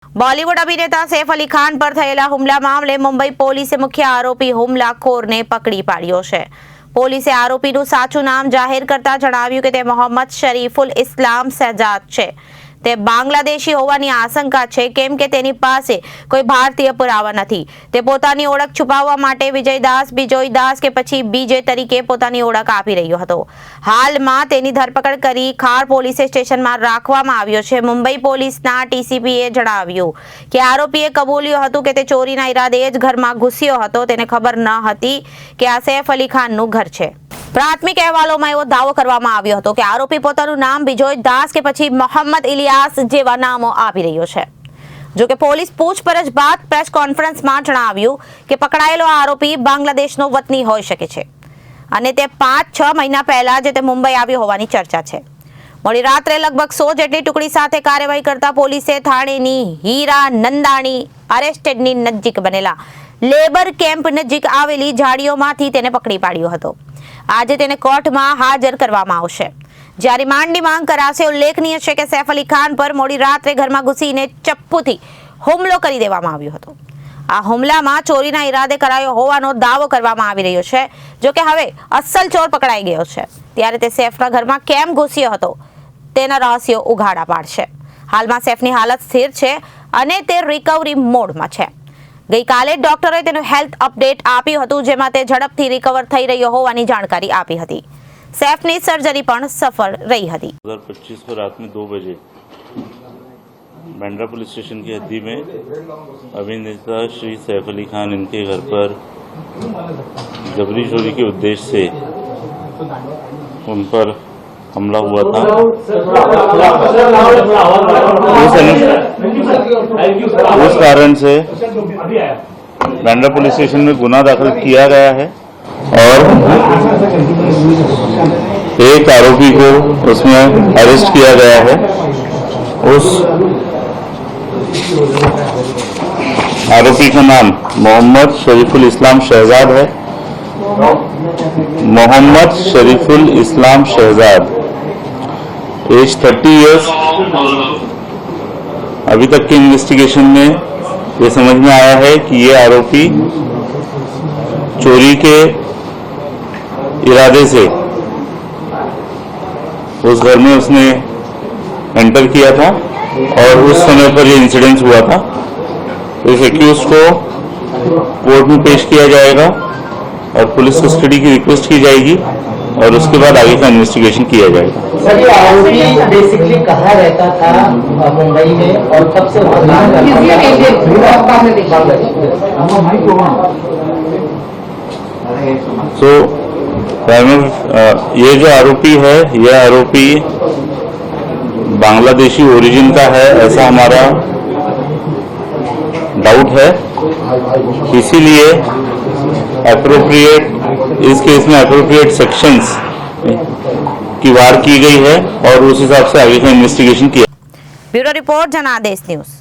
बॉलीवुड अभिनेता सैफ अली खान पर થયેલા હુમલા મામલે મુંબઈ પોલીસે મુખ્ય આરોપી હુમલાખોરને પકડી પાડ્યો છે। પોલીસે આરોપીનું સાચું નામ જાહેર કરતા જણાવ્યું કે તે મોહમ્મદ શરીફુલ ઇસ્લામ શહેજાદ છે। તે બાંગ્લાદેશી હોવાની આશંકા છે કેમ કે તેની પાસે કોઈ ભારતીય પુરાવા નથી। તે પોતાની ઓળખ છુપાવવા માટે વિજયદાસ બિજોયદાસ કે પછી બીજે તરીકે પોતાની ઓળખ આપી રહ્યો હતો। હાલમાં તેની ધરપકડ કરી ખાર પોલીસ સ્ટેશનમાં રાખવામાં આવ્યો છે। મુંબઈ પોલીસના ટીસીપીએ જણાવ્યું કે આરોપીએ કબૂલ્યું હતું કે તે ચોરીના ઈરાદે જ ઘરમાં ઘૂસ્યો હતો। તેને ખબર ન હતી કે આ સૈફ અલી ખાનનું ઘર છે। प्राथमिक अहवालों एवो दावो करवामां आव्यो हतो के आरोपी पोतानुं नाम बिजोय दास के पछी मोहम्मद इलियास जेवा नामो आपी रह्यो छे। जो के पोलीस पूछपरछ बाद प्रेस कॉन्फ्रन्स में जणाव्युं के पकड़ायेलो आरोपी बांग्लादेशनो वतनी होई शके छे अने ते 5-6 महीना पहेला ज ते मुंबई आव्यो होवानी चर्चा छे। मोडी रात्रे लगभग 100 जेटली टुकड़ी साथे कार्यवाही करता पोलीसे थाणेनी हीरा नंदाणी अरेस्टेडनी नजीक बनेला लेबर केम्प नजीक आवेली झाड़ीओमांथी तेने पकड़ी पाड्यो हतो। आज तेने कोर्टमां हाजर करवामां आवशे ज्यारे रिमांडनी मांग कराशे। उल्लेखनीय छे के सैफ अली खान पर मोडी रात्रे घरमां घुसीने चप्पूथी हुमलो करी देवामां आव्यो हतो। आ हुमलामां चोरीना इरादे करायो होवानो दावो करवामां आवी रह्यो छे। जो के हवे असल चोर पकड़ाई गयो छे त्यारे ते सैफना घरमां केम घुस्यो हतो तेना रहस्यो उघाड़ा पाडशे। हालमां सैफनी हालत स्थिर छे अने ते रिकवरी मोडमां छे। गई काले डॉक्टरे तेनु हेल्थ अपडेट आप्युं हतुं जेमां ते झड़पथी रिकवर थई रह्यो होवानी जानकारी आपी हती। सैफनी सर्जरी पण सफल रही हती। 2025 को रात में 2 बजे बांद्रा पुलिस स्टेशन की हद्दी में अभिनेता श्री सैफ अली खान इनके घर पर जबरी चोरी के उद्देश्य से उन पर हमला हुआ था। उस कारण से बांद्रा पुलिस स्टेशन में गुना दाखिल किया गया है और एक आरोपी को उसमें अरेस्ट किया गया है। उस आरोपी का नाम मोहम्मद शरीफुल इस्लाम शहजाद है। मोहम्मद शरीफुल इस्लाम शहजाद, एज 30 इयर्स। अभी तक के इन्वेस्टिगेशन में ये समझ में आया है कि ये आरोपी चोरी के इरादे से उस घर में उसने एंटर किया था और उस समय पर ये इंसिडेंस हुआ था। तो इस एक्यूज को कोर्ट में पेश किया जाएगा और पुलिस कस्टडी की रिक्वेस्ट की जाएगी और उसके बाद आगे का इन्वेस्टिगेशन किया जाएगा। सर, ये आरोपी बेसिकली कहाँ रहता था मुंबई में और कब से वहाँ काम करता था? सो ये जो आरोपी है यह आरोपी बांग्लादेशी ओरिजिन का है ऐसा हमारा डाउट है। इसीलिए एप्रोप्रिएट इस केस में एप्रोप्रिएट सेक्शंस की वार की गई है और उस हिसाब से आगे का इन्वेस्टिगेशन किया। ब्यूरो रिपोर्ट जनादेश न्यूज।